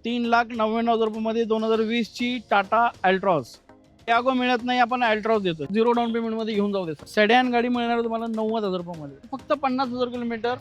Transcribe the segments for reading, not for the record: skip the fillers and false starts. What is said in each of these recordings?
3,99,000 रुपयामध्ये 2020 ची टाटा अल्ट्रॉस यागो मिळत नाही, आपण अल्ट्रॉस देतो 0 डाऊन पेमेंट मध्ये घेऊन जाऊ देतो. सेडॅन गाडी मिळणार तुम्हाला 90,000 रुपयामध्ये, फक्त 50,000 किलोमीटर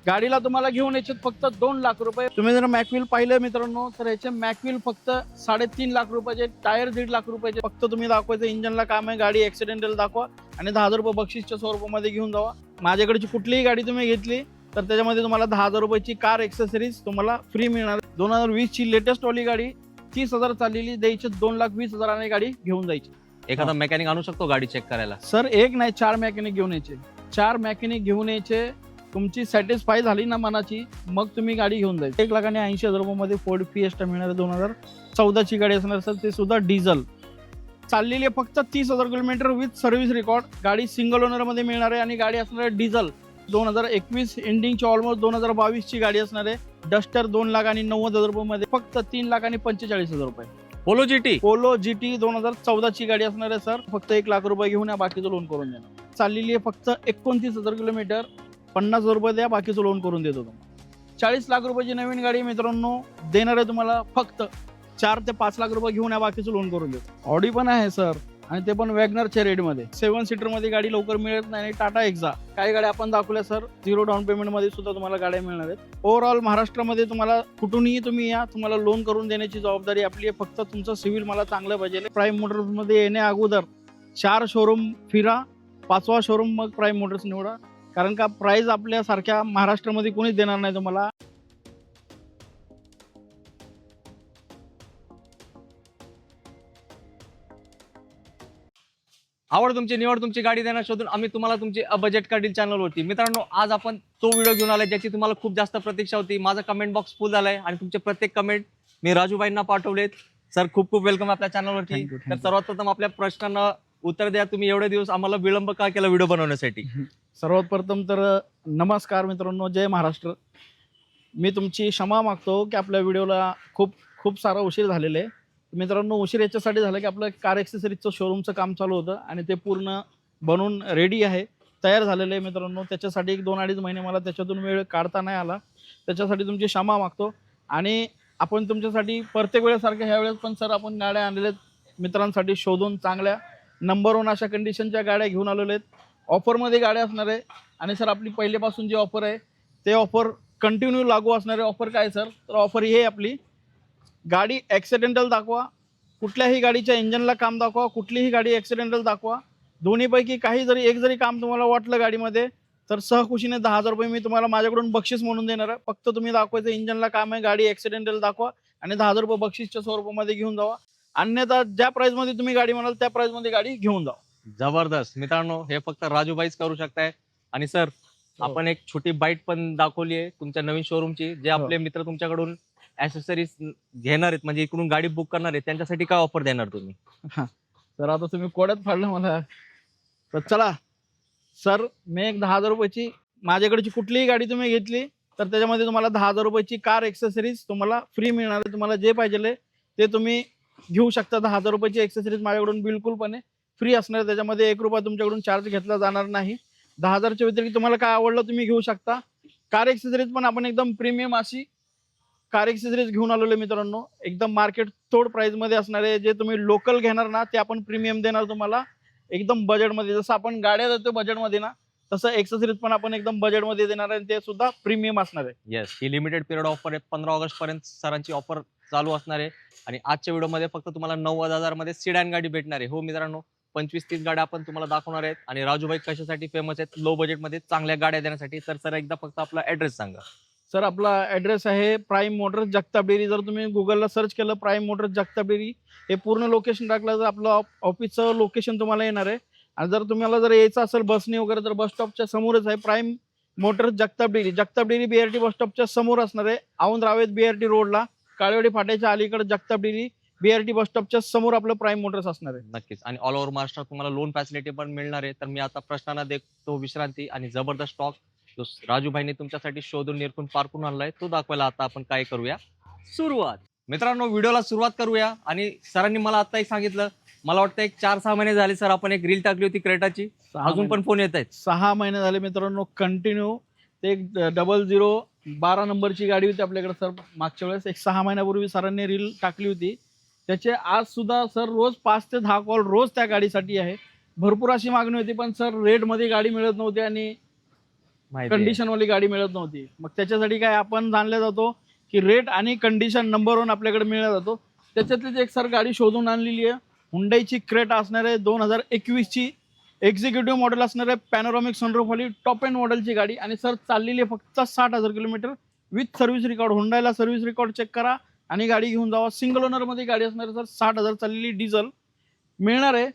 गाडीला तुम्हाला घेऊन यायचे फक्त 2 लाख रुपये. तुम्ही जर मॅकविल पाहिलं मित्रांनो तर याचे मॅकविल फक्त 3.5 लाख रुपयाचे, टायर 1.5 लाख रुपयाचे. फक्त तुम्ही दाखवायचं इंजनला काम आहे, गाडी ऍक्सिडेंटल दाखवा आणि 10,000 रुपये बक्षीसच्या स्वरूपामध्ये घेऊन जावा. माझ्याकडची कुठलीही गाडी तुम्ही घेतली तर त्याच्यामध्ये तुम्हाला 10,000 रुपयाची कार एक्सेसरीज तुम्हाला फ्री मिळणार. 2020 ची लेटेस्ट वाली गाडी 30,000 चाललेली द्यायची, 2,20,000 गाडी घेऊन जायची. एखादा मेकॅनिक आणू शकतो गाडी चेक करायला? सर एक नाही 4 मेकॅनिक घेऊन यायचे, 4 मेकॅनिक घेऊन यायचे. तुमची सॅटिस्फाय झाली ना मनाची, मग तुम्ही गाडी घेऊन जायची. 1,80,000 रुपयामध्ये फोर्ड फिएस्टा मिळणार आहे. 2014 ची गाडी असणार सर, ते सुद्धा डिझेल चाललेली आहे. फक्त 30,000 किलोमीटर विथ सर्व्हिस रेकॉर्ड. गाडी सिंगल ओनर मध्ये मिळणार आहे आणि गाडी असणार आहे डिझेल. 2021 एंडिंगची ऑलमोस्ट 2022 ची गाडी असणार आहे. डस्टर 2,90,000 रुपयामध्ये, फक्त 3,45,000 रुपये. पोलो जीटी 2014 ची गाडी असणार आहे सर. फक्त 1 लाख रुपये घेऊन या, बाकीचं लोन करून देणार. चाललेली आहे फक्त 29,000 किलोमीटर. 50,000 रुपये द्या, बाकीचं लोन करून देतो तुम्हाला. 40 लाख रुपयाची नवीन गाडी मित्रांनो देणार आहे तुम्हाला. फक्त 4 ते 5 लाख रुपये घेऊन या, बाकीचं लोन करून देतो. ऑडी पण आहे सर, आणि ते पण वॅगनरच्या रेटमध्ये. 7 सीटर मध्ये गाडी लवकर मिळत नाही. टाटा एक्झा काही गाड्या आपण दाखवल्या सर, 0 डाऊन पेमेंट मध्ये सुद्धा तुम्हाला गाड्या मिळणार आहेत. ओव्हरऑल महाराष्ट्रामध्ये तुम्हाला कुठूनही तुम्ही या, तुम्हाला लोन करून देण्याची जबाबदारी आपली आहे. फक्त तुमचं सिव्हिल मला चांगलं पाहिजे. प्राईम मोटर्स मध्ये येण्या अगोदर 4 शोरूम फिरा, 5वा शोरूम मग प्राईम मोटर्स निवडा. कारण का प्राइस आपल्या सारख्या महाराष्ट्रामध्ये कोणीच देणार नाही तुम्हाला. आवड तुमची, निवड तुमची, गाडी देणार शोधून आम्ही तुम्हाला तुमची बजेट काढील चॅनलवरती. मित्रांनो आज आपण तो व्हिडिओ घेऊन आलाय ज्याची तुम्हाला खूप जास्त प्रतीक्षा होती. माझा कमेंट बॉक्स फुल झालाय आणि तुमचे प्रत्येक कमेंट मी राजूभाईंना पाठवलेत. सर खूप खूप वेलकम आपल्या चॅनलवरती. तर सर्वात प्रथम आपल्या प्रश्नांना उत्तर द्या. तुम्ही एवढे दिवस आम्हाला विलंब का केला व्हिडिओ बनवण्यासाठी? सर्वात प्रथम तर नमस्कार मित्रांनो, जय महाराष्ट्र. मी तुमची क्षमा मागतो की आपल्या व्हिडिओला खूप सारा उशीर झालेला आहे. मित्रांनो उशीर याच्यासाठी झाला की आपलं कार ॲक्सेसरीजचं शोरूमचं काम चालू होतं आणि ते पूर्ण बनवून रेडी आहे, तयार झालेलं आहे मित्रांनो. त्याच्यासाठी 1-2-2.5 महिने मला त्याच्यातून वेळ काढता नाही आला, त्याच्यासाठी तुमची क्षमा मागतो. आणि आपण तुमच्यासाठी प्रत्येक वेळेसारख्या ह्या वेळेस पण सर आपण गाड्या आणलेल्या आहेत मित्रांसाठी शोधून, चांगल्या नंबर 1 अशा कंडिशनच्या गाड्या घेऊन आलेल्या आहेत. ऑफरमध्ये गाड्या असणार आहे. आणि सर आपली पहिल्यापासून जी ऑफर आहे ते ऑफर कंटिन्यू लागू असणार आहे. ऑफर काय सर, तर ऑफर ही आहे आपली, गाडी ॲक्सिडेंटल दाखवा, कुठल्याही गाडीच्या इंजनला काम दाखवा, कुठलीही गाडी ॲक्सिडेंटल दाखवा, दोन्हीपैकी काही जरी एक जरी काम तुम्हाला वाटलं गाडीमध्ये तर सहखुशीने 10,000 रुपये मी तुम्हाला माझ्याकडून बक्षीस म्हणून देणार आहे. फक्त तुम्ही दाखवायचं इंजनला काम आहे, गाडी ॲक्सिडेंटल दाखवा आणि 10,000 रुपये बक्षीसच्या स्वरूपामध्ये घेऊन जावा. अन्यथा ज्या प्राइसमध्ये तुम्ही गाडी म्हणाल त्या प्राइसमध्ये गाडी घेऊन जावा. जबरदस्त. मित्रांनो हे फक्त राजूभाईच करू शकताय. आणि सर आपण एक छोटी बाईट पण दाखवली आहे तुमच्या नवीन शोरूमची. जे आपले मित्र तुमच्याकडून ऍक्सेसरीज घेणार आहेत, म्हणजे इकडून गाडी बुक करणार आहेत, त्यांच्यासाठी काय ऑफर देणार तुम्ही? सर आता तुम्ही कोड्यात फाडलं मला, तर चला सर मी एक 10,000 रुपयाची, माझ्याकडची कुठलीही गाडी तुम्ही घेतली तर त्याच्यामध्ये तुम्हाला 10,000 रुपयाची कार एक्सेसरीज तुम्हाला फ्री मिळणार आहे. तुम्हाला जे पाहिजे ते तुम्ही घेऊ शकता. 10,000 रुपयाची एक्सेसरीज माझ्याकडून बिलकुलपणे फ्री असणार आहे. त्याच्यामध्ये 1 रुपया तुमच्याकडून चार्ज घेतला जाणार नाही. 10,000च्या व्यतिरिक्त तुम्हाला काय आवडलं तुम्ही घेऊ शकता. कार एक्सेसरीज पण आपण एकदम प्रीमियम अशी कार एक्सेसरीज घेऊन आलेलो मित्रांनो, एकदम मार्केट तोड प्राइस मध्ये असणार आहे. जे तुम्ही लोकल घेणार ना ते आपण प्रीमियम देणार तुम्हाला एकदम बजेटमध्ये. जसं आपण गाड्या देतो बजेटमध्ये ना, तसं एक्सेसरीज पण आपण एकदम बजेटमध्ये देणार आहे, ते सुद्धा प्रीमियम असणार आहे. येस, ही लिमिटेड पिरियड ऑफर आहे. 15 ऑगस्ट पर्यंत सरांची ऑफर चालू असणार आहे. आणि आजच्या व्हिडिओमध्ये फक्त तुम्हाला 90,000 मध्ये सिडॅन गाडी भेटणार आहे. हो मित्रांनो, 25-30 गाड्या आपण तुम्हाला दाखवणार आहेत. आणि राजूभाई कशासाठी फेमस आहेत? लो बजेटमध्ये चांगल्या गाड्या देण्यासाठी. तर सर एकदा फक्त आपला ऍड्रेस सांगा. सर आपला ॲड्रेस आहे प्राईम मोटर्स जगताप डेअरी. जर तुम्ही गुगलला सर्च केलं प्राईम मोटर्स जगताप डेअरी, हे पूर्ण लोकेशन टाकलं तर आपलं ऑफिसचं लोकेशन तुम्हाला येणार आहे. आणि जर तुम्हाला जर यायचं असेल बसने वगैरे तर बस स्टॉपच्या समोरच आहे prime Motors Jagtap dairy. Jagtap dairy BRT बस स्टॉपच्या समोर असणार आहे. औंध रावेत BRT रोडला काळेवाडी फाट्याच्या अलीकडे जगताप डेअरी BRT बस स्टॉपच्या समोर आपलं प्राईम मोटर्स असणार आहे. नक्कीच. आणि ऑल ओव्हर महाराष्ट्रात तुम्हाला लोन फॅसिलिटी पण मिळणार आहे. तर मी आता प्रश्नांना देतो विश्रांती आणि जबरदस्त स्टॉक जो राजूभाईने तुमच्यासाठी शोधून निरखून पारखून आणलाय तो दाखवायला आता आपण काय करूया, सुरुवात. मित्रांनो व्हिडिओला सुरुवात करूया. आणि सरांनी मला आताही सांगितलं, मला वाटतं एक 4-6 महिने झाले सर आपण एक रील टाकली होती क्रेटाची, अजून पण फोन येत आहेत. 6 महिने झाले मित्रांनो कंटिन्यू ते एक 0012 नंबरची गाडी होती आपल्याकडे सर. मागच्या वेळेस एक 6 महिन्यापूर्वी सरांनी रील टाकली होती. त्याचे आज सुद्धा सर रोज 5 ते 10 कॉल रोज त्या गाडीसाठी आहे. भरपूर अशी मागणी होती, पण सर रेटमध्ये गाडी मिळत नव्हती आणि कंडिशनवाली गाडी मिळत नव्हती. मग त्याच्यासाठी काय आपण जाणले जातो की रेट आणि कंडिशन नंबर 1 आपल्याकडे मिळला जातो. त्याच्यातलीच एक सर गाडी शोधून आणलेली आहे. हुंडाईची क्रेटा असणार आहे, 2021ची एक्झिक्युटिव्ह मॉडेल असणार आहे, पॅनोरामिक सनरूफवाली टॉप एंड मॉडेलची गाडी. आणि सर चाललेली आहे फक्त 60,000 किलोमीटर विथ सर्व्हिस रेकॉर्ड. हुंडाईला सर्व्हिस रेकॉर्ड चेक करा आणि गाडी घेऊन जावा. सिंगल ओनरमध्ये गाडी असणार आहे सर. 60,000 चाललेली डिझेल मिळणार आहे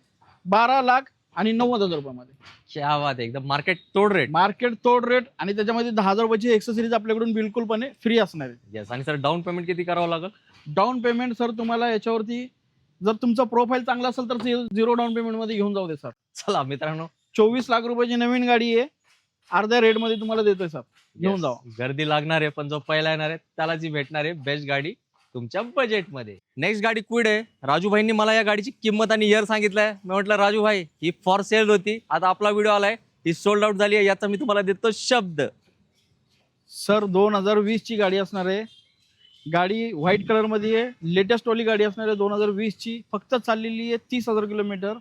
12,90,000 रुपयामध्ये. क्या बात आहे, एकदम मार्केट तोड रेट. मार्केट तोड रेट आणि त्याच्यामध्ये 10,000 रुपयाची एक्सेसरीज आपल्याकडून बिलकुलपणे फ्री असणार आहे. येस. आणि सर डाऊन पेमेंट किती करावं लागेल? डाऊन पेमेंट सर तुम्हाला याच्यावरती जर तुमचा प्रोफाईल चांगला असेल तर 0 डाऊन पेमेंटमध्ये घेऊन जाऊ दे सर. चला मित्रांनो, 24 लाख रुपयाची नवीन गाडी आहे, अर्ध्या रेटमध्ये तुम्हाला देतोय सर. घेऊन जावा. गर्दी लागणार आहे, पण जो पहिला येणार आहे त्याला जी भेटणार आहे बेस्ट गाडी तुमच्या बजेटमध्ये. नेक्स्ट गाडी क्विड आहे. राजूभाईंनी मला या गाडीची किंमत आणि इयर सांगितलंय. मी म्हटलं राजू भाई ही फॉर सेल होती, आता आपला व्हिडिओ आलाय, ही सोल्ड आउट झाली आहे, याचा मी तुम्हाला देतो शब्द. सर 2020 ची गाडी असणार आहे. गाडी व्हाईट कलर मध्ये आहे, लेटेस्ट वाली गाडी असणार आहे 2020 ची. फक्त चाललेली आहे 30,000 किलोमीटर.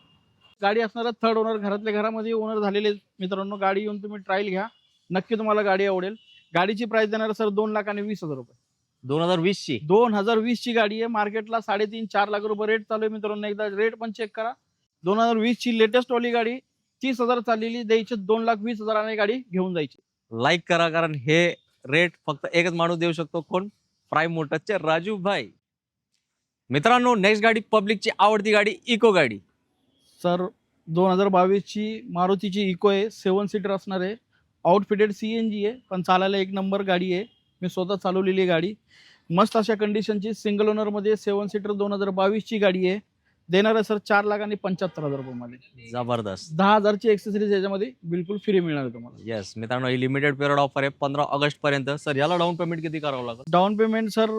गाडी असणार आहे थर्ड ओनर, घरातल्या घरामध्ये ओनर झालेले मित्रांनो. गाडी येऊन तुम्ही ट्रायल घ्या, नक्की तुम्हाला गाडी आवडेल. गाडीची प्राइस देणार सर 2,20,000 रुपये. 2020 ची 2020 ची गाडी आहे. मार्केटला 3.5-4 लाख रुपये रेट चालू आहे मित्रांनो. एकदा रेट पण चेक करा. 2020 ची लेटेस्ट वाली गाडी 30,000 चाललेली, द्यायची 2,20,000 आणि गाडी घेऊन जायची. लाईक करा, कारण हे रेट फक्त एकच माणूस देऊ शकतो. कोण? प्राईम मोटर्सचे राजू भाई. मित्रांनो, नेक्स्ट गाडी पब्लिकची आवडती गाडी, इको गाडी. सर 2022 ची मारुतीची इको आहे, 7 सीटर असणार आहे. आउटफिटेड CNG आहे, पण चालायला एक नंबर गाडी आहे. मी स्वतः चालवलेली गाडी. मस्त अशा कंडिशनची सिंगल ओनर मध्ये 7 सीटर 2022 ची गाडी आहे. देणार आहे सर 4,75,000 रुपयामध्ये. जबरदस्त. 10,000 ची एक्सेसरीज याच्यामध्ये बिलकुल फ्री मिळणार आहे तुम्हाला. येस मित्रांनो, ही लिमिटेड पिरियड ऑफर आहे 15 ऑगस्ट पर्यंत. सर याला डाऊन पेमेंट किती करावं लागेल? डाऊन पेमेंट सर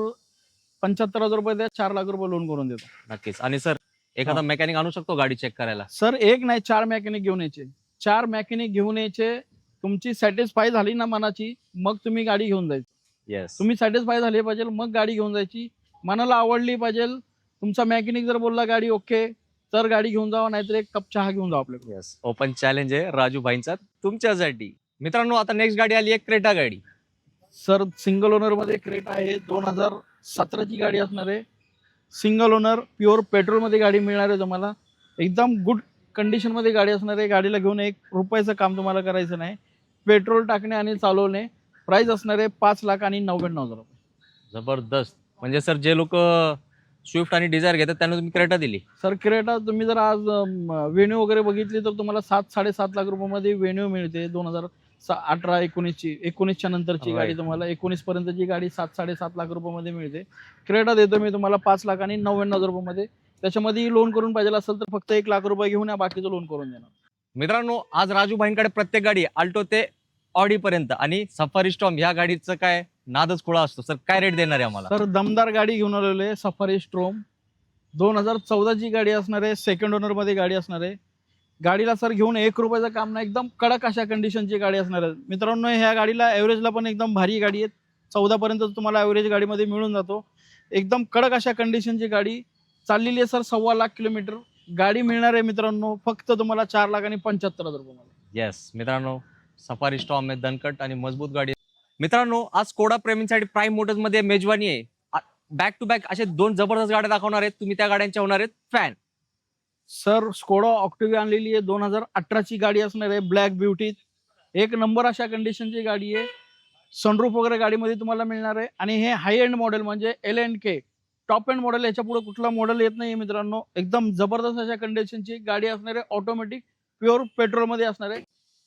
75,000 रुपये द्या, 4 लाख रुपये लोन करून देतो. नक्कीच. आणि सर एखादा मेकॅनिक आणू शकतो गाडी चेक करायला? सर एक नाही 4 मेकॅनिक घेऊन यायचे. 4 मेकॅनिक घेऊन यायचे. तुमची सॅटिस्फाय झाली ना मनाची, मग तुम्ही गाडी घेऊन जायची. येस. तुम्ही सॅटिस्फाय झाले पाहिजे, मग गाडी घेऊन जायची. मनाला आवडली पाहिजे. तुमचा मेकॅनिक जर बोलला गाडी ओके, तर गाडी घेऊन जावा, नाहीतर एक कप चहा घेऊन जावा आपल्याकडे. येस. ओपन चॅलेंज आहे राजू भाईंचा तुमच्यासाठी. मित्रांनो, आता नेक्स्ट गाडी आली आहे क्रेटा गाडी. सर सिंगल ओनर मध्ये क्रेटा आहे, 2017 ची गाडी असणार आहे. सिंगल ओनर प्युअर पेट्रोल मध्ये गाडी मिळणार आहे तुम्हाला. एकदम गुड कंडिशन मध्ये गाडी असणार आहे. गाडीला घेऊन 1 रुपयाचं काम तुम्हाला करायचं नाही. पेट्रोल टाकणे आणि चालवणे. प्राइस असणार आहे 5,99,000 रुपये. जबरदस्त. म्हणजे सर जे लोक स्विफ्ट आणि डिझायर घेतात त्यांना तुम्ही क्रेटा दिली. सर क्रेटा तुम्ही जर आज वेन्यू वगैरे बघितली तर तुम्हाला 7-7.5 लाख रुपयामध्ये वेन्यू मिळते. 2018-19 ची 19च्या नंतरची गाडी तुम्हाला 19 पर्यंतची गाडी 7-7.5 लाख रुपयामध्ये मिळते. क्रेटा देतो मी तुम्हाला 5,99,000 रुपयामध्ये. त्याच्यामध्ये लोन करून पाहिजे असेल तर फक्त 1 लाख रुपये घेऊन या, बाकीचं लोन करून देणार. मित्रांनो, आज राजू भाईंकडे प्रत्येक गाडी अल्टो ते ऑडी पर्यंत आणि सफारी स्टॉर्म ह्या गाडीचं काय नादच खुळा असतो. सर काय रेट देणार आहे आम्हाला? तर दमदार गाडी घेऊन आलेलो आहे. सफारी स्ट्रोम 2014 ची गाडी असणार आहे. सेकंड ओनर मध्ये गाडी असणार आहे. गाडीला सर घेऊन 1 रुपयाचं काम नाही. एकदम कडक अशा कंडिशनची गाडी असणार आहे मित्रांनो. ह्या गाडीला ॲव्हरेजला पण एकदम भारी गाडी आहे. 14 पर्यंत तुम्हाला ॲव्हरेज गाडीमध्ये मिळून जातो. एकदम कडक अशा कंडिशनची गाडी चाललेली आहे सर 1.25 लाख किलोमीटर. गाडी मिळणार आहे मित्रांनो फक्त तुम्हाला 4,75,000 रुपयामध्ये. येस मित्रांनो, सफारी स्टॉर्म आहे, दणकट आणि मजबूत गाडी. मित्रांनो, आज स्कोडा प्रेमींसाठी प्राईम मोटर्स मध्ये मेजवानी आहे. बॅक टू बॅक असे 2 जबरदस्त गाड्या दाखवणार आहेत. तुम्ही त्या गाड्यांच्या होणार आहेत फॅन. सर स्कोडा ऑक्टिव्हिया आणलेली आहे. 2018 ची गाडी असणार आहे. ब्लॅक ब्युटी, एक नंबर अशा कंडिशनची गाडी आहे. सनरूफ वगैरे गाडीमध्ये तुम्हाला मिळणार आहे. आणि हे हाय एंड मॉडेल म्हणजे L&K टॉप एंड मॉडेल. याच्या पुढे कुठला मॉडेल येत नाही मित्रांनो. एकदम जबरदस्त अशा कंडिशनची गाडी असणार आहे. ऑटोमॅटिक प्युअर पेट्रोल मध्ये असणार आहे.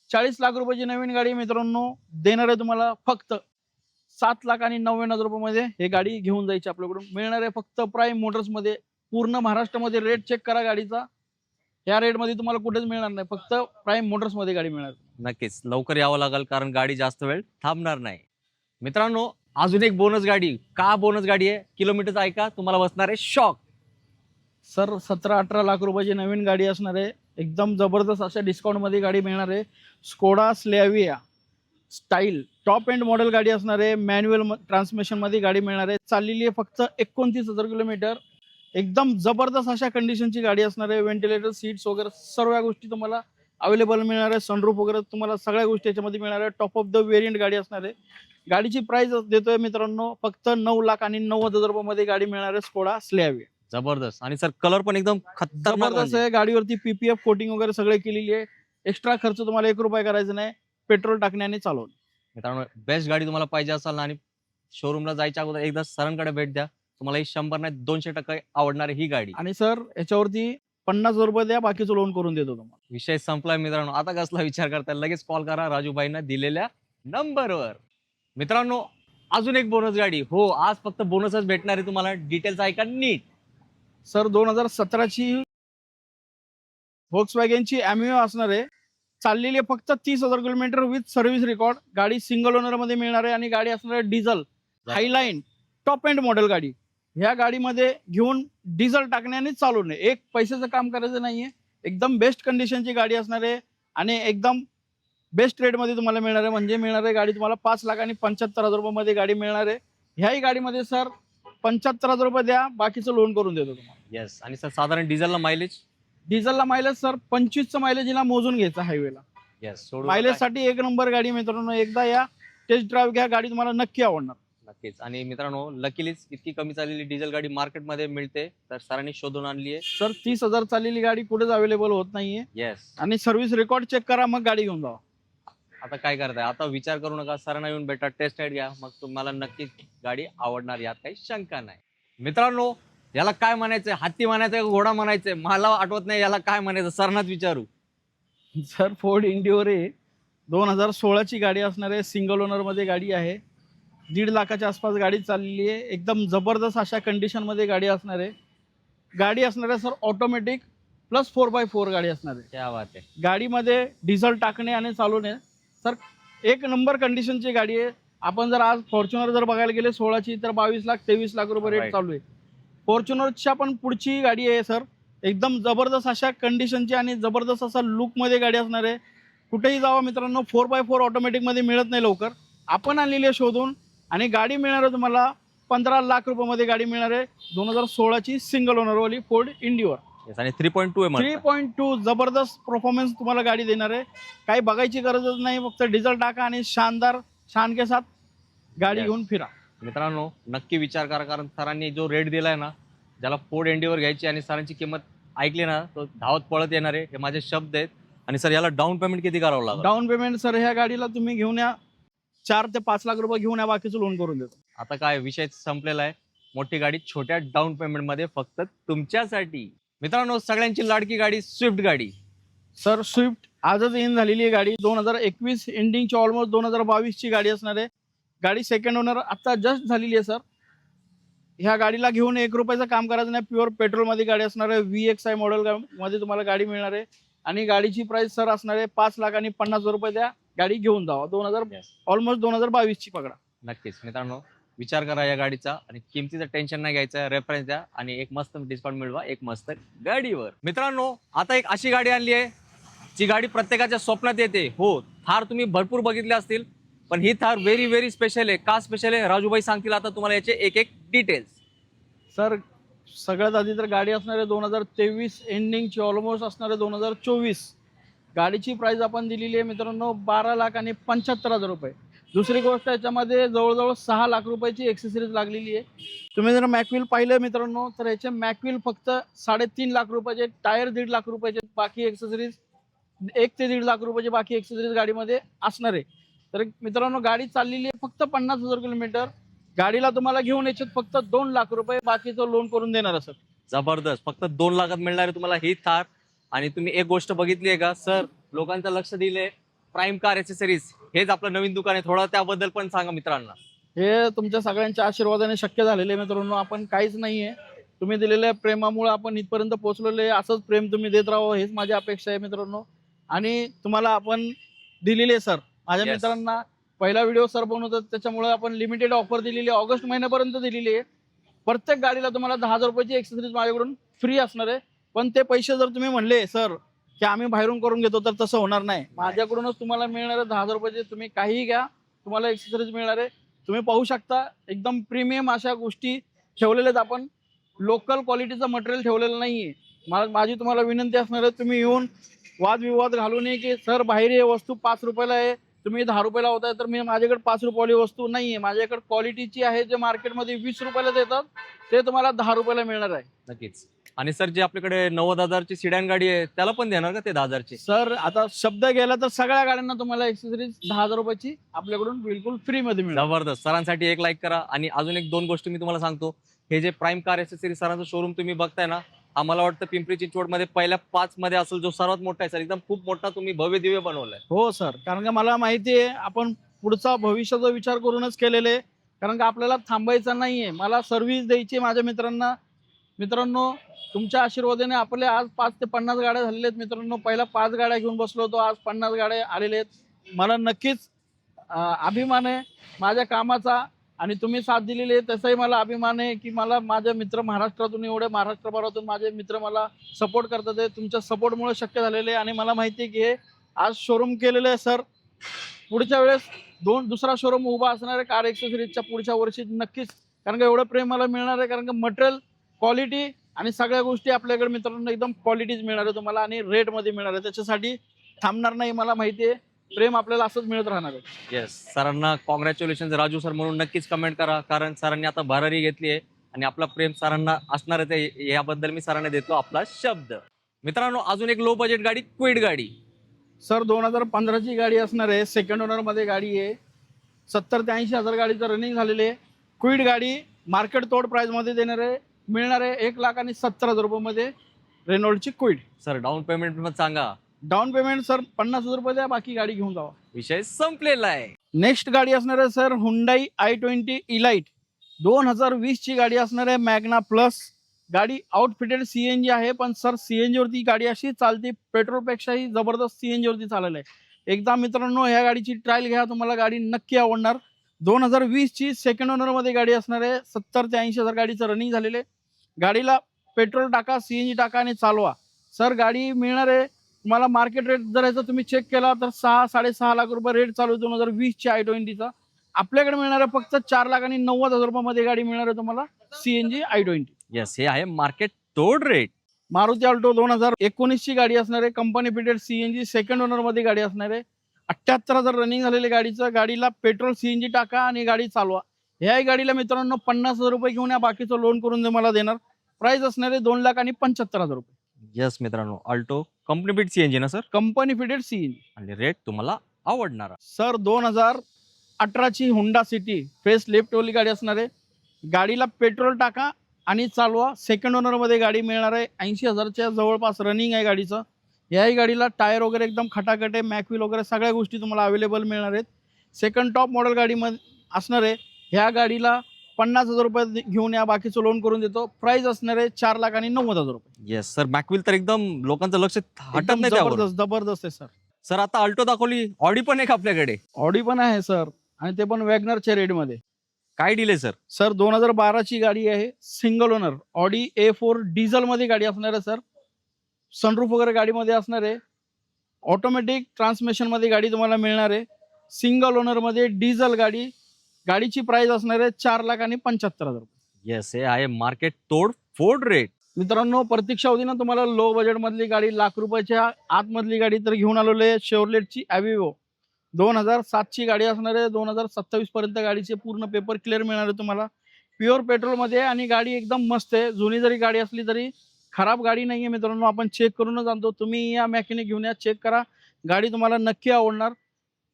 40 लाख रुपयाची नवीन गाडी मित्रांनो देणार आहे तुम्हाला फक्त 7,99,000 रुपयामध्ये. हे गाडी घेऊन जायची आपल्याकडून. मिळणार आहे फक्त प्राईम मोटर्स मध्ये. पूर्ण महाराष्ट्रामध्ये रेट चेक करा गाडीचा. या रेट मध्ये तुम्हाला कुठेच मिळणार नाही, फक्त प्राईम मोटर्स मध्ये गाडी मिळणार. नक्कीच लवकर यावं लागेल, कारण गाडी जास्त वेळ थांबणार नाही. मित्रांनो, अजून एक बोनस गाडी. का बोनस गाडी आहे? किलोमीटर ऐका, तुम्हाला बसणार आहे शॉक. सर 17-18 लाख रुपयाची नवीन गाडी असणार आहे. एकदम जबरदस्त अशा डिस्काउंट मध्ये गाडी मिळणार आहे. Skoda Slavia style top end model गाडी असणार आहे, मॅन्युअल ट्रान्समिशन मध्ये गाडी मिळणार आहे. चाललेली आहे फक्त 29,000 किलोमीटर. एकदम जबरदस्त अशा कंडिशनची गाडी असणार आहे. व्हेंटिलेटर, सीट्स वगैरे सर्व गोष्टी तुम्हाला अवेलेबल मिळणार आहे. सनरूफ वगैरे तुम्हाला सगळ्या गोष्टी याच्यामध्ये मिळणार आहे. टॉप ऑफ द व्हेरियंट गाडी असणार आहे. गाडीची प्राइस देतोय मित्रांनो फक्त 9,90,000 रुपयामध्ये गाडी मिळणार आहे. स्कोडा स्लॅविया. जबरदस्त. आणि सर कलर पण एकदम खतरनाक जबरदस्त म्हणजे. आहे. गाडीवरती पीपीएफ कोटिंग वगैरे सगळे केलेली आहे. एक्स्ट्रा खर्च तुम्हाला 1 रुपया करायचा नाही. पेट्रोल टाकण्याने चालवून. मित्रांनो बेस्ट गाडी तुम्हाला पाहिजे असाल ना आणि शोरूमला जायच्या अगोदर एकदा सरांकडे भेट द्या. तुम्हाला ही 100 नाही 200% आवडणार आहे ही गाडी. आणि सर याच्यावरती 50,000 रुपये द्या, बाकीचं लोन करून देतो तुम्हाला. विषय संपलाय मित्रांनो. आता कसला विचार करताय, लगेच कॉल करा राजूभाईंना दिलेल्या नंबरवर. मित्रांनो अजून एक बोनस गाडी. हो आज फक्त बोनसच भेटणार आहे तुम्हाला. डिटेल्स ऐका नीट. सर 2017ची व्होक्सवॅगनची ॲम्युओ असणार आहे. चाललेली आहे फक्त 30,000 किलोमीटर विथ सर्व्हिस रेकॉर्ड. गाडी सिंगल ओनर मध्ये मिळणार आहे आणि गाडी असणार आहे डिझेल हायलाईन टॉप एंड मॉडेल गाडी. ह्या गाडीमध्ये घेऊन डिझेल टाकण्याने चालू नये. एक पैशाचं काम करायचं नाहीये. एकदम बेस्ट कंडिशनची गाडी असणार आहे आणि एकदम बेस्ट रेटमध्ये तुम्हाला मिळणार आहे. म्हणजे मिळणार आहे गाडी तुम्हाला 5,75,000 रुपयामध्ये गाडी मिळणार आहे. ह्याही गाडीमध्ये सर 75,000 रुपये द्या, बाकीचं लोन करून देतो तुम्हाला. येस. आणि सर साधारण डिझेलला मायलेज. डिझेलला मायलेज सर 25चं मायलेज हिला मोजून घ्यायचं हायवेला. येस. मायलेज साठी 1 नंबर गाडी मित्रांनो. एकदा या टेस्ट ड्राईव्ह घ्या, गाडी तुम्हाला नक्की आवडणार. नक्कीच. आणि मित्रांनो लकीलीच इतकी कमी चाललेली डिझेल गाडी मार्केटमध्ये मिळते, तर सरांनी शोधून आणली आहे. सर 30,000 चाललेली गाडी कुठेच अवेलेबल होत नाहीये. येस. आणि सर्व्हिस रेकॉर्ड चेक करा, मग गाडी घेऊन जावा. आता काय करताय, आता विचार करू नका. सरांना येऊन भेटा, टेस्ट राईड घ्या, मग तुम्हाला नक्कीच गाडी आवडणार, यात काही शंका नाही. मित्रांनो याला काय म्हणायचंय, हत्ती म्हणायचंय का घोडा म्हणायचंय, मला आठवत नाही याला काय म्हणायचं. सरांनाच विचारू. सर फोर्ड इंडिओर आहे. 2016ची गाडी असणार आहे. सिंगल ओनर मध्ये गाडी आहे. 1.5 लाखाच्या आसपास गाडी चाललेली आहे. एकदम जबरदस्त अशा कंडिशन मध्ये गाडी असणार आहे. गाडी असणार आहे सर ऑटोमॅटिक प्लस 4x4 गाडी असणार आहे. क्या बात आहे. गाडीमध्ये डिझेल टाकणे आणि चालवणे सर 1 नंबर कंडिशनची गाडी आहे. आपण जर आज फॉर्च्युनर जर बघायला गेले 16ची तर 22 लाख 23 लाख रुपये रेट Right. चालू आहे. फॉर्च्युनरच्या पण पुढची गाडी आहे सर. एकदम जबरदस्त अशा कंडिशनची आणि जबरदस्त असा लुक मध्ये गाडी असणार आहे. कुठेही जावा मित्रांनो 4x4 ऑटोमॅटिक मध्ये मिळत नाही लवकर. आपण आणलेली आहे शोधून आणि गाडी मिळणार आहे तुम्हाला 15 लाख रुपयामध्ये गाडी मिळणार आहे. 2016ची सिंगल ओनरवाली फोर्ड इंडिओर. Yes. आणि 3.2 आहे. 3.2 जबरदस्त परफॉर्मन्स तुम्हाला गाडी देणार आहे. काही बघायची गरजच नाही, फक्त डिझेल टाका आणि शानदार शान के साथ गाडी Yes. घेऊन फिरा. मित्रांनो नक्की विचार करा, कारण सरांनी जो रेट दिलाय ना, ज्याला फोर्ड एंडिओर घ्यायची आणि सरांची किंमत ऐकली ना तो धावत पळत येणार आहे. हे माझे शब्द आहेत. आणि सर याला डाऊन पेमेंट किती करावं लागेल. डाऊन पेमेंट सर ह्या गाडीला तुम्ही घेऊन या 4 ते 5 लाख रुपये घेऊन या, बाकीचं लोन करून देतो. आता काय विषय संपलेला आहे. मोठी गाडी छोट्या डाऊन पेमेंट मध्ये फक्त तुमच्यासाठी. मित्रांनो सगळ्यांची लाडकी गाडी स्विफ्ट गाडी. सर स्विफ्ट आजच इन झालेली आहे गाडी. 2021 एंडिंगची ऑलमोस्ट 2022ची गाडी असणार आहे. गाडी सेकंड ओनर आता जस्ट झालेली आहे सर. ह्या गाडीला घेऊन 1 रुपयाचं काम करायचं नाही. प्युअर पेट्रोल मध्ये गाडी असणार आहे. VXI मॉडेल मध्ये तुम्हाला गाडी मिळणार आहे. आणि गाडीची प्राइस सर असणार आहे 5,50,000 रुपये द्या, गाडी घेऊन जावा. 2000 ऑलमोस्ट 2022ची पकडा. नक्कीच मित्रांनो विचार करा या गाडीचा आणि किमतीचं टेन्शन नाही घ्यायचं. रेफरन्स द्या आणि एक मस्त डिस्काउंट मिळवा एक मस्त गाडीवर. मित्रांनो आता एक अशी गाडी आणली आहे जी गाडी प्रत्येकाच्या स्वप्नात येते. हो थार तुम्ही भरपूर बघितले असतील, पण ही थार व्हेरी व्हेरी स्पेशल आहे. का स्पेशल आहे राजूभाई सांगतील आता तुम्हाला याचे एक एक डिटेल्स. सर सगळ्यात आधी तर गाडी असणार आहे 2023 एंडिंगची ऑलमोस्ट असणार आहे 2024. गाडीची प्राइस आपण दिलेली आहे मित्रांनो 12,75,000 रुपये. दुसरी गोष्ट याच्यामध्ये जवळजवळ 6 लाख रुपयाची एक्सेसरीज लागलेली आहे. तुम्ही जर मॅकविल पाहिलं मित्रांनो तर याचे मॅकविल फक्त 3.5 लाख रुपयाचे, टायर 1.5 लाख रुपयाचे, बाकी एक्सेसरीज 1 ते 1.5 लाख रुपयाचे बाकी एक्सेसरीज गाडीमध्ये असणार आहे. तर मित्रांनो गाडी चाललेली आहे फक्त 50,000 किलोमीटर. गाडीला तुम्हाला घेऊन याच्यात फक्त 2 लाख रुपये बाकीचं लोन करून देणार सर. जबरदस्त. फक्त 2 लाखात मिळणार आहे तुम्हाला ही थार. आणि तुम्ही एक गोष्ट बघितली आहे का सर, लोकांचं लक्ष दिले प्राईम कार एक्सेसरीज, हेच आपलं नवीन दुकान आहे. थोडं त्याबद्दल पण सांगा मित्रांना. हे तुमच्या सगळ्यांच्या आशीर्वादाने शक्य झालेले मित्रांनो. आपण काहीच नाहीये, तुम्ही दिलेल्या प्रेमामुळे आपण इथपर्यंत पोहोचलेलो आहे. असंच प्रेम तुम्ही देत राहावं हेच माझी अपेक्षा आहे मित्रांनो. आणि तुम्हाला आपण दिलेले सर माझ्या Yes. मित्रांना पहिला व्हिडिओ सर बनवतात त्याच्यामुळे आपण लिमिटेड ऑफर दिलेली आहे. ऑगस्ट महिन्यापर्यंत दिलेली आहे. प्रत्येक गाडीला तुम्हाला 10,000 रुपयाची एक्सेसरीज माझ्याकडून फ्री असणार आहे. पण ते पैसे जर तुम्ही म्हणले सर की आम्ही बाहेरून करून घेतो तर तसं होणार नाही. माझ्याकडूनच तुम्हाला मिळणार आहे 10,000 रुपयाचे. तुम्ही काहीही घ्या, तुम्हाला एक्सेसरीज मिळणार आहे. तुम्ही पाहू शकता एकदम प्रीमियम अशा गोष्टी ठेवलेल्या आहेत आपण. लोकल क्वालिटीचं मटेरियल ठेवलेलं नाहीये. माझी तुम्हाला विनंती असणार आहे, तुम्ही येऊन वादविवाद घालू नये की सर बाहेर हे वस्तू 5 रुपयाला आहे, तुम्ही 10 रुपयाला होताय. तर माझ्याकडे 5 रुपयावाली वस्तू नाहीये. माझ्याकडे क्वालिटीची आहे, जे मार्केटमध्ये 20 रुपयाला देतात ते तुम्हाला 10 रुपयाला मिळणार आहे. नक्कीच. आणि सर जे आपल्याकडे 90,000ची सिडॅन गाडी आहे त्याला पण देणार का ते 10,000ची? सर आता शब्द गेला तर सगळ्या गाड्यांना तुम्हाला एक्सेसरीज 10,000 रुपयाची आपल्याकडून बिलकुल फ्री मध्ये मिळेल. जबरदस्त. सरांसाठी एक लाईक करा. आणि अजून एक दोन गोष्टी मी तुम्हाला सांगतो. हे जे प्राईम कार एक्सेसरी सरांचं शोरूम तुम्ही बघताय ना, आम्हाला वाटतं पिंपरी चिंचवड मध्ये पहिल्या 5 मध्ये असेल, जो सर्वात मोठा आहे सर. एकदम खूप मोठा तुम्ही भव्य दिव्य बनवलाय. हो सर, कारण का मला माहिती आहे आपण पुढचा भविष्याचा विचार करूनच केलेले आहे. कारण का आपल्याला थांबायचं नाहीये, मला सर्व्हिस द्यायची माझ्या मित्रांना. मित्रांनो, तुमच्या आशीर्वादाने आपले आज 5 ते 50 गाड्या झालेल्या आहेत मित्रांनो. पहिला 5 गाड्या घेऊन बसलो होतो, आज 50 गाड्या आलेल्या आहेत. मला नक्कीच अभिमान आहे माझ्या कामाचा. आणि तुम्ही साथ दिलेली आहे तसाही मला अभिमान आहे की मला माझे मित्र महाराष्ट्रातून, एवढे महाराष्ट्रभरातून माझे मित्र मला सपोर्ट करतात आहे. तुमच्या सपोर्टमुळे शक्य झालेले आहे. आणि मला माहिती आहे की हे आज शोरूम केलेलं आहे सर. पुढच्या वेळेस दुसरा शोरूम उभा असणार आहे कार एक्सेसरीजच्या पुढच्या वर्षी नक्कीच. कारण का एवढं प्रेम मला मिळणार आहे. कारण का मटेरियल, क्वालिटी आणि सगळ्या गोष्टी आपल्याकडे मित्रांनो एकदम क्वालिटीज मिळणार आहे तुम्हाला आणि रेटमध्ये मिळणार आहे. त्याच्यासाठी थांबणार नाही. मला माहिती आहे प्रेम आपल्याला असंच मिळत राहणार आहे. येस. सरांना कॉंग्रॅच्युलेशन राजू सर म्हणून नक्कीच कमेंट करा. कारण सरांनी आता भरारी घेतली आहे आणि आपला प्रेम सरांना असणारच आहे. याबद्दल मी सरांना देतो आपला शब्द. मित्रांनो, अजून एक लो बजेट गाडी, क्विड गाडी. सर 2015ची गाडी असणार आहे. सेकंड ओनरमध्ये गाडी आहे. 70 ते 80 हजार गाडीचं रनिंग झालेले आहे. क्विड गाडी मार्केट तोड प्राइसमध्ये देणार आहे, मिळणार आहे 1,70,000 रुपयामध्ये. रेनॉल्डची क्विड. सर डाऊन पेमेंट पण सांगा. डाऊन पेमेंट सर 50,000 रुपये द्या, बाकी गाडी घेऊन जावा. विषय संपलेला आहे. नेक्स्ट गाडी असणार आहे सर हुंडाई i20 इलाइट. 2020 ची गाडी असणार आहे. मॅग्ना प्लस गाडी आउटफिटेड सीएनजी आहे. पण सर सीएनजी वरती गाडी अशी चालते, पेट्रोलपेक्षाही जबरदस्त सीएनजी वरती चाललेलं आहे. एकदा मित्रांनो ह्या गाडीची ट्रायल घ्या, तुम्हाला गाडी नक्की आवडणार. 2020 ची सेकंड ओनर मध्ये गाडी असणार आहे. 70 ते 80 हजार गाडीचं रनिंग झालेले. गाडीला पेट्रोल टाका, सीएनजी टाका आणि चालवा. सर गाडी मिळणार आहे तुम्हाला. मार्केट रेट जर याचा तुम्ही चेक केला तर 6-6.5 लाख रुपये रेट चालू आहे 2020 ची i20चा. आपल्याकडे मिळणार आहे फक्त 4,90,000 रुपयामध्ये गाडी मिळणार आहे तुम्हाला सीएनजी i20. येस, हे आहे मार्केट तोड रेट. मारुती अल्टो 2019 ची गाडी असणार आहे. Company fitted CNG second owner मध्ये गाडी असणार आहे. 78,000 रनिंग झालेली गाडीचं. गाडीला पेट्रोल सीएनजी टाका आणि गाडी चालवा. ह्याही गाडीला मित्रांनो 50,000 रुपये घेऊन या, बाकीचं लोन करून मला देणार. प्राइस असणार आहे 2,75,000 रुपये. येस मित्रांनो, अल्टो कंपनी फिट सीएनजी ना सर? Company fitted CNG. आणि रेट तुम्हाला आवडणार. सर 2018 ची हुंडा सिटी फेस लिफ्ट वाली गाडी असणार आहे. गाडीला पेट्रोल टाका आणि चालवा. सेकंड ओनर मध्ये गाडी मिळणार आहे. 80,000च्या जवळपास रनिंग आहे गाडीचं. याही गाडीला टायर वगैरे एकदम खटाखट आहे, मॅकव्हील वगैरे सगळ्या गोष्टी तुम्हाला अवेलेबल मिळणार आहेत. सेकंड टॉप मॉडेल गाडीमध्ये असणार आहे. ह्या गाडीला 50,000 रुपये घेऊन या, बाकीचं लोन करून देतो. प्राइस असणार आहे 4,90,000 रुपये. येस सर, मॅकविल तर एकदम लोकांचं लक्ष हटत नाही त्यावर. जबरदस्त आहे सर. सर आता अल्टो दाखवली, ऑडी पण एक आपल्याकडे. ऑडी पण आहे सर, आणि ते पण वॅगनरच्या रेटमध्ये. काय डील आहे सर? सर 2012 ची गाडी आहे. Single owner Audi A4 diesel मध्ये गाडी असणार आहे सर. सनरूफ वगैरे गाडीमध्ये असणार आहे. ऑटोमॅटिक ट्रान्समिशन मध्ये गाडी तुम्हाला मिळणार आहे. सिंगल ओनर मध्ये डिझेल गाडी. गाडीची प्राइस असणार आहे 4,75,000 रुपये. येस, हे आहे मार्केट तोड फोड रेट. मित्रांनो, प्रतीक्षा होती ना तुम्हाला लो बजेट मधली गाडी, लाख रुपयाच्या आतमधली गाडी, तर घेऊन आलेलो आहे शेवरलेटची ॲव्हिओ. 2007 ची गाडी असणार आहे. 2027 पर्यंत गाडीचे पूर्ण पेपर क्लिअर मिळणार आहे तुम्हाला. प्युअर पेट्रोल मध्ये, आणि गाडी एकदम मस्त आहे. जुनी जरी गाडी असली तरी खराब गाडी नाहीये मित्रांनो. आपण चेक करूनच आणतो. तुम्ही या मॅकॅनिक घेऊन या, चेक करा. गाडी तुम्हाला नक्की आवडणार.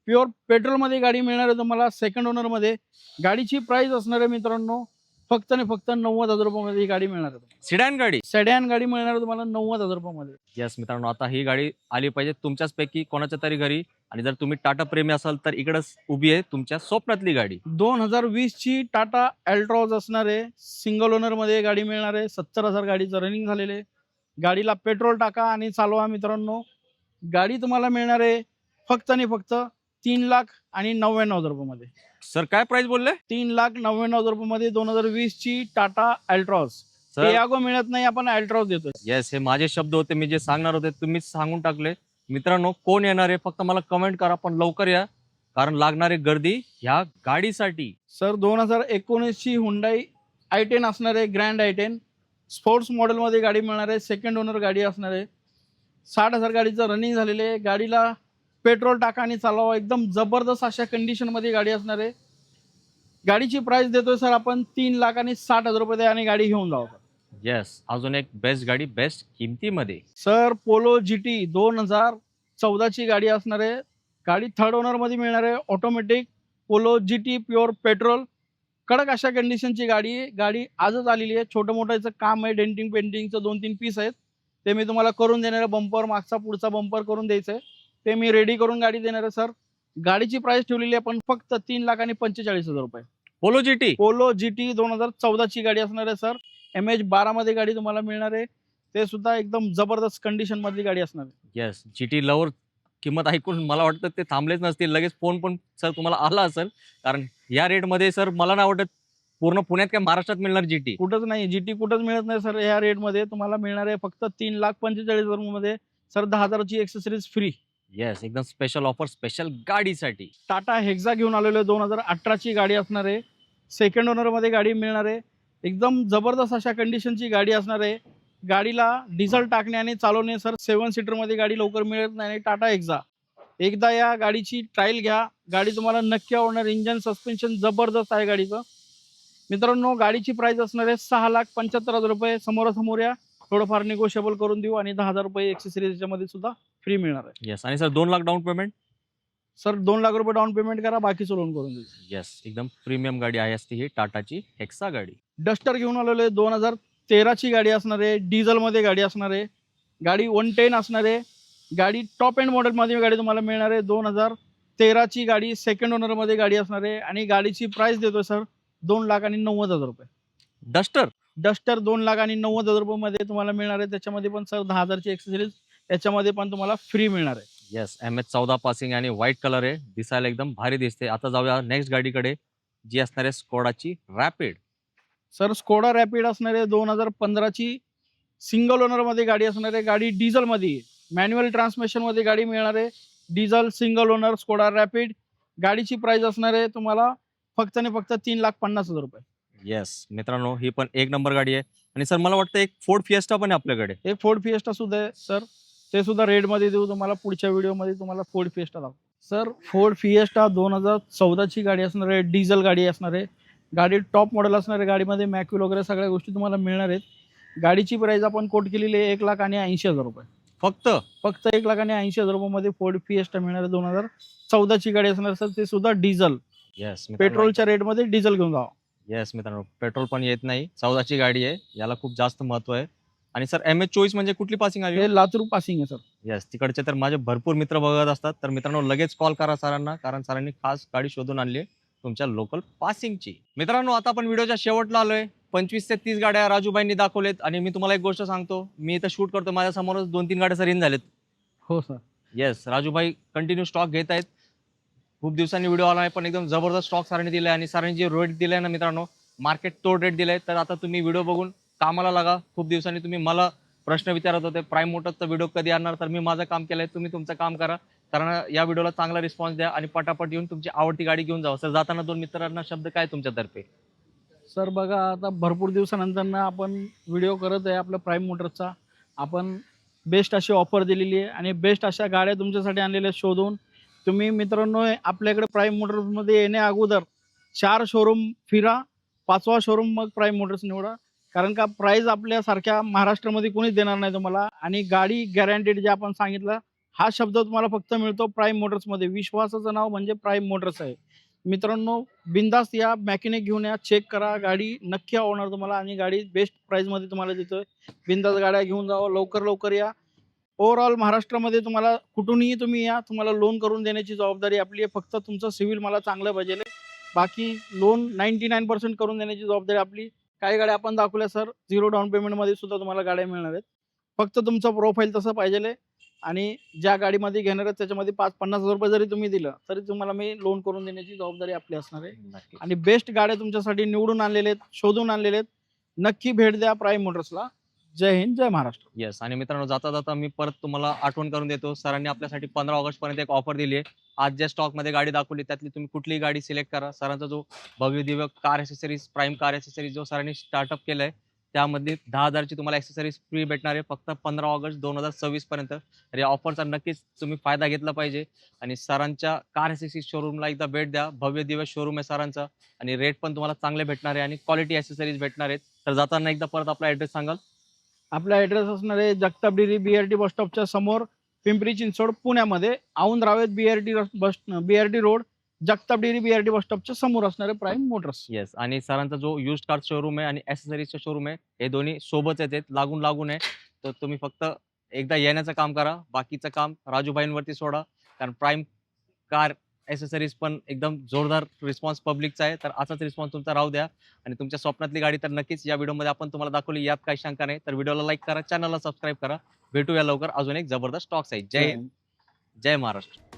प्युअर पेट्रोल मध्ये गाडी मिळणार आहे तुम्हाला सेकंड ओनर मध्ये. गाडीची प्राइस असणार आहे मित्रांनो फक्त आणि फक्त 90,000 रुपयामध्ये ही गाडी मिळणार आहे. सिडॅन गाडी, सेडॅन गाडी मिळणार आहे तुम्हाला 90,000 रुपयामध्ये. येस मित्रांनो, आता ही गाडी आली पाहिजे तुमच्याच पैकी कोणाच्या तरी घरी. आणि जर तुम्ही टाटा प्रेमी असाल तर इकडेच उभी आहे तुमच्या स्वप्नातली गाडी. 2020 ची टाटा अल्ट्रॉज असणार आहे. सिंगल ओनर मध्ये गाडी मिळणार आहे. 70,000 गाडीचं रनिंग झालेले. गाडीला पेट्रोल टाका आणि चालवा मित्रांनो. गाडी तुम्हाला मिळणार आहे फक्त आणि फक्त 3,99,000 रुपयामध्ये. सर काय प्राइस बोलले? 3,99,000 रुपयामध्ये 2020 ची टाटा अल्ट्रॉज. टियागो मिळत नाही, आपण अल्ट्रॉज देतोय. येस, हे माझे शब्द होते. मी जे सांगणार होते तुम्हीच सांगून टाकले. मित्रांनो, कोण येणार आहे फक्त मला कमेंट करा, पण लवकर या. कारण लागणारी गर्दी ह्या गाडीसाठी. सर 2019ची हुंडाई i10 असणार आहे, ग्रँड i10 स्पोर्ट्स मॉडेलमध्ये गाडी मिळणार आहे, सेकंड ओनर गाडी असणार आहे. 60,000 गाडीचं रनिंग झालेले आहे. गाडीला पेट्रोल टाका आणि चालवा, एकदम जबरदस्त अशा कंडिशनमध्ये गाडी असणार आहे. गाडीची प्राइस देतोय सर आपण 3,60,000 रुपये द्या आणि गाडी घेऊन जाऊ. येस, अजून एक बेस्ट गाडी बेस्ट किमतीमध्ये. सर पोलो GT 2014ची गाडी असणार आहे. गाडी थर्ड ओनरमध्ये मिळणार आहे. Automatic polo GT pure petrol, कडक अशा कंडिशनची गाडी आहे. गाडी आजच आलेली आहे. छोटं मोठं काम आहे, डेंटिंग पेंटिंगचं 2-3 पीस आहेत, ते मी तुम्हाला करून देणार आहे. बंपर मागचा पुढचा बंपर करून द्यायचं आहे, ते मी रेडी करून गाडी देणार आहे. सर गाडीची प्राइस ठेवलेली आहे पण फक्त 3,45,000 रुपये. पोलो GT पोलो GT 2014ची गाडी असणार आहे सर. MH12 मध्ये गाडी तुम्हाला मिळणार आहे. ते सुद्धा एकदम जबरदस्त कंडिशन मधली गाडी असणार आहे. येस, GT लवर किंमत ऐकून मला वाटतं ते थांबलेच नसतील, लगेच फोन पण सर तुम्हाला आला असेल. कारण या रेटमध्ये सर मला नाही वाटत पूर्ण पुण्यात काय महाराष्ट्रात मिळणार GT. कुठंच नाही, GT कुठंच मिळत नाही सर. ह्या रेटमध्ये तुम्हाला मिळणार आहे फक्त 3,45,000 मध्ये सर. 10,000ची एक्सेसरीज फ्री. येस, एकदम स्पेशल ऑफर स्पेशल गाडीसाठी. टाटा हेक्सा घेऊन आलेलो आहे. 2018ची गाडी असणार आहे. सेकंड ओनरमध्ये गाडी मिळणार आहे. एकदम जबरदस्त अशा कंडिशनची गाडी असणार आहे. गाडीला डिझेल टाकणे आणि चालवणे सर 7 सीटरमध्ये गाडी लवकर मिळत नाही. टाटा हेक्सा एकदा या गाडीची ट्रायल घ्या, गाडी तुम्हाला नक्की आवडणार. इंजन सस्पेन्शन जबरदस्त आहे गाडीचं. मित्रांनो गाडीची प्राइस असणार आहे 6,75,000 रुपये. समोरासमोर या, थोडंफार निगोशिएबल करून देऊ आणि 10,000 रुपये एक्सेसरीज याच्यामध्ये सुद्धा फ्री मिळणार आहे. येस, आणि sir 2 lakh down payment. Sir 2 lakh रुपये डाऊन पेमेंट करा, बाकीचं लोन करून देऊ. येस, एकदम प्रीमियम गाडी आहे असती ही टाटाची हेक्सा गाडी. डस्टर घेऊन आलेलो आहे. 2013ची गाडी असणार आहे. डिझेलमध्ये गाडी असणार आहे. गाडी 110 असणार आहे. गाडी टॉप एंड मॉडेलमध्ये गाडी तुम्हाला मिळणार आहे. 2013ची गाडी सेकंड ओनरमध्ये गाडी असणार आहे आणि गाडीची प्राइस देतोय सर 2,90,000 रुपये. डस्टर डस्टर 2,90,000 रुपये तुम्हाला मिळणार आहे. त्याच्यामध्ये पण सर 10,000ची एक्सेसरीज याच्यामध्ये पण तुम्हाला फ्री मिळणार आहे. येस, MH14 पासिंग आणि व्हाईट कलर आहे, दिसायला एकदम भारी दिसते. आता जाऊया नेक्स्ट गाडीकडे, जी असणार आहे स्कोडाची रॅपिड. सर स्कोडा रॅपिड असणार आहे. 2015ची सिंगल ओनरमध्ये गाडी असणार आहे. गाडी डिझेलमध्ये मॅन्युअल ट्रान्समिशनमध्ये गाडी मिळणार आहे. Diesel single owner Skoda rapid. गाडीची प्राइस असणार आहे तुम्हाला फक्त आणि फक्त 3,50,000 रुपये. येस मित्रांनो, ही पण एक नंबर गाडी आहे. आणि सर मला वाटतं एक फोर्ड फिएस्टा पण आहे आपल्याकडे. एक फोर्ड फिएस्टा सुद्धा आहे सर, ते सुद्धा रेडमध्ये देऊ तुम्हाला. पुढच्या व्हिडिओमध्ये तुम्हाला फोर्ड फिएस्टा दाखवू. सर फोर्ड फिएस्टा 2014ची गाडी असणार आहे. डिझेल गाडी असणार आहे. गाडी टॉप मॉडेल असणार आहे. गाडीमध्ये मॅक्युल वगैरे सगळ्या गोष्टी तुम्हाला मिळणार आहेत. गाडीची प्राइस आपण कोट केलेली आहे 1,80,000 रुपये. फक्त 1,80,000 रुपयामध्ये फोर्ड फिएस्टा मिळणार आहे. 2014ची गाडी असणार सर, ते सुद्धा डिझेल. येस, पेट्रोलच्या रेटमध्ये डिझेल घेऊन जावा. येस मित्रांनो, पेट्रोल पण येत नाही. 14ची गाडी आहे, याला खूप जास्त महत्व आहे. आणि सर MH24 म्हणजे कुठली पासिंग आली? हे लातूर पासिंग आहे सर. येस, तिकडचे तर माझे भरपूर मित्र बघत असतात. तर मित्रांनो लगेच कॉल करा सरांना, कारण सरांनी खास गाडी शोधून आणली आहे तुमच्या लोकल पासिंगची. मित्रांनो आता आपण व्हिडिओच्या शेवटला आलोय. 25 ते 30 गाड्या राजूबाईंनी दाखवलेत. आणि मी तुम्हाला एक गोष्ट सांगतो, मी इथं शूट करतो, माझ्या समोरच 2-3 गाड्या सर इन झालेत. हो sir. Yes, Rajubai continue stock घेत आहेत. खूप दिवसांनी व्हिडिओ आला आहे, पण एकदम जबरदस्त स्टॉक सरांनी दिलाय. आणि सरांनी जे रेट दिलाय ना मित्रांनो, मार्केट तोड रेट दिलाय. तर आता तुम्ही व्हिडिओ बघून कामाला लागा. खूप दिवसांनी तुम्ही मला प्रश्न विचारत होते प्राईम मोटरचा व्हिडिओ कधी आणणार, तर मी माझं काम केलंय, तुम्ही तुमचं काम करा. कारण या व्हिडिओला चांगला रिस्पॉन्स द्या आणि पटापट येऊन तुमची आवडती गाडी घेऊन जावा. सर जाताना 2 मित्रांना शब्द काय तुमच्यातर्फे? सर बघा, आता भरपूर दिवसानंतर आपण व्हिडिओ करत आहे आपल्या प्राईम मोटरचा. आपण बेस्ट अशी ऑफर दिलेली आहे आणि बेस्ट अशा गाड्या तुमच्यासाठी आणलेल्या शोधून. तुम्ही मित्रांनो आपल्याकडे प्राईम मोटर्समध्ये येण्या अगोदर 4 शोरूम फिरा, 5वा शोरूम मग प्राईम मोटर्स निवडा. कारण का प्राइस आपल्यासारख्या महाराष्ट्रामध्ये कोणीच देणार नाही तुम्हाला. आणि गाडी गॅरंटेड, जे आपण सांगितलं हा शब्द तुम्हाला फक्त मिळतो प्राईम मोटर्समध्ये. विश्वासाचं नाव म्हणजे प्राईम मोटर्स आहे. मित्रांनो बिंदास्त या, मॅकॅनिक घेऊन या, चेक करा, गाडी नक्की आवडणार तुम्हाला. आणि गाडी बेस्ट प्राईसमध्ये तुम्हाला देतोय. बिंदास्त गाड्या घेऊन जावं, लवकर या. ओव्हरऑल महाराष्ट्रामध्ये तुम्हाला कुठूनही तुम्ही या, तुम्हाला लोन करून देण्याची जबाबदारी आपली आहे. फक्त तुमचं सिव्हिल मला चांगलं पाहिजे, बाकी लोन 99% करून देण्याची जबाबदारी आपली. काही गाड्या आपण दाखवल्या सर 0 डाऊन पेमेंटमध्ये सुद्धा तुम्हाला गाड्या मिळणार आहेत. फक्त तुमचं प्रोफाईल तसं पाहिजे. आणि ज्या गाडीमध्ये घेणार आहेत त्याच्यामध्ये 50,000 रुपये जरी तुम्ही दिलं तरी तुम्हाला मी लोन करून देण्याची जबाबदारी आपली असणार आहे. आणि बेस्ट गाड्या तुमच्यासाठी निवडून आणलेले आहेत, शोधून आणलेले आहेत. नक्की भेट द्या प्राईम मोटर्सला. जय हिंद, जय महाराष्ट्र. येस. आणि मित्रांनो, जाता जाता मी परत तुम्हाला आठवण करून देतो, सरांनी आपल्यासाठी 15 ऑगस्ट पर्यंत एक ऑफर दिली आहे. आज ज्या स्टॉक मध्ये गाडी दाखवली त्यातली तुम्ही कुठलीही गाडी सिलेक्ट करा. सरांचा जो भव्य Divya car accessories, prime car accessories जो सरांनी स्टार्टअप केलाय, त्यामध्ये 10,000 ची तुम्हाला ॲक्सेसरीज फ्री भेटणार आहे फक्त 15 ऑगस्ट 2026 पर्यंत. तर या ऑफरचा नक्कीच तुम्ही फायदा घेतला पाहिजे आणि सरांच्या कार ॲक्सेसरीज शोरूमला एकदा भेट द्या. भव्य दिव्य शोरूम आहे सरांचा आणि रेट पण तुम्हाला चांगले भेटणार आहे आणि क्वालिटी ॲक्सेसरीज भेटणार आहेत. तर जाताना एकदा परत आपला ॲड्रेस सांगाल? आपला ॲड्रेस असणार आहे जगताप डेअरी BRT बस स्टॉपच्या समोर, पिंपरी चिंचवड, पुण्यामध्ये. Aundh Ravet BRT road, Jagtap dairy BRT बस स्टॉपच्या समोर असणारे प्राईम मोटर्स. येस. आणि सरांचा जो युज्ड कार शोरूम आहे आणि ॲक्सेसरीजचा शोरूम आहे, हे दोन्ही सोबतच आहेत, लागून लागून आहे. तर तुम्ही फक्त एकदा येण्याचं काम करा, बाकीचं काम राजूभाईंवरती सोडा. कारण प्राईम कार ॲक्सेसरीज पण एकदम जोरदार रिस्पॉन्स पब्लिकचा आहे. तर असाच रिस्पॉन्स तुमचा राहू द्या आणि तुमच्या स्वप्नातली गाडी तर नक्कीच या व्हिडिओमध्ये आपण तुम्हाला दाखवली, यात काही शंका नाही. तर व्हिडिओला लाईक करा, चॅनलला सबस्क्राईब करा. भेटूया लवकर अजून एक जबरदस्त स्टॉक्स आहे. जय हिंद, जय महाराष्ट्र.